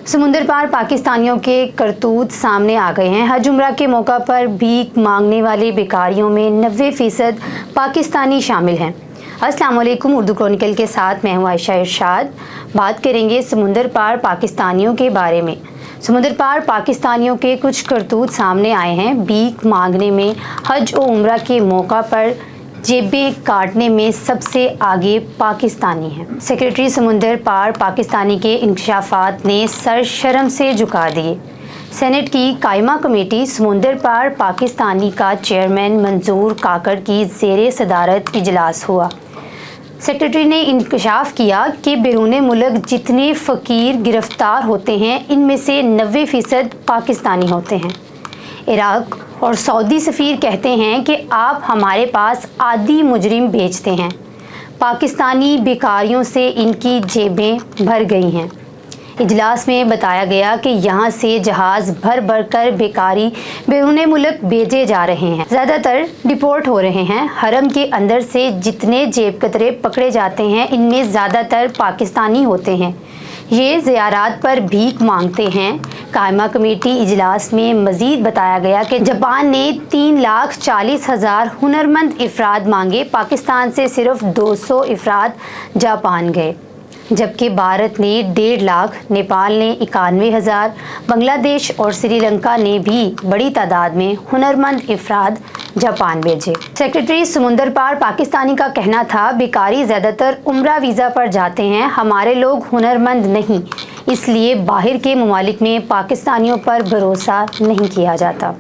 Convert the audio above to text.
समुंदर पार पाकिस्तानियों के करतूत सामने आ गए हैं। हज उम्रा के मौका पर भीख मांगने वाले बेकारियों में 90% पाकिस्तानी शामिल हैं। अस्सलाम वालेकुम, उर्दू क्रॉनिकल के साथ मैं हूँ आयशा इरशाद। बात करेंगे समुंदर पार पाकिस्तानियों के बारे में। समुंदर पार पाकिस्तानियों के कुछ करतूत सामने आए हैं। भीख मांगने में, हज और उम्रा के मौका पर जेबें काटने में सबसे आगे पाकिस्तानी हैं। सेक्रेटरी समुंदर पार पाकिस्तानी के इंकशाफात ने सर शर्म से झुका दिए। सेनेट की कायमा कमेटी समुंदर पार पाकिस्तानी का चेयरमैन मंजूर काकड़ की ज़ेरे सदारत इजलास हुआ। सेक्रेटरी ने इंकशाफ किया कि बैरून मुल्क जितने फ़कीर गिरफ्तार होते हैं, इनमें से 90% पाकिस्तानी होते हैं। इराक और सऊदी सफ़ीर कहते हैं कि आप हमारे पास आदी मुजरिम भेजते हैं। पाकिस्तानी बेकारियों से इनकी जेबें भर गई हैं। इजलास में बताया गया कि यहाँ से जहाज़ भर भर कर बेकारी बैरून मुल्क भेजे जा रहे हैं, ज़्यादातर डिपोर्ट हो रहे हैं। हरम के अंदर से जितने जेब कतरे पकड़े जाते हैं, इनमें ज़्यादातर पाकिस्तानी होते हैं। ये ज़ियारात पर भीख मांगते हैं। कायमा कमेटी इजलास में मज़ीद बताया गया कि जापान ने 3,40,000 हुनरमंद अफराद मांगे। पाकिस्तान से सिर्फ 200 अफराद जापान गए, जबकि भारत ने 1.5 लाख, नेपाल ने 91,000, बांग्लादेश और श्रीलंका ने भी बड़ी तादाद में हुनरमंद अफराद जापान भेजे। सेक्रेटरी समुंदर पार पाकिस्तानी का कहना था, बेकारी ज़्यादातर उम्रा वीज़ा पर जाते हैं, हमारे लोग हुनरमंद नहीं, इसलिए बाहर के ममालिक में पाकिस्तानियों पर भरोसा नहीं किया जाता।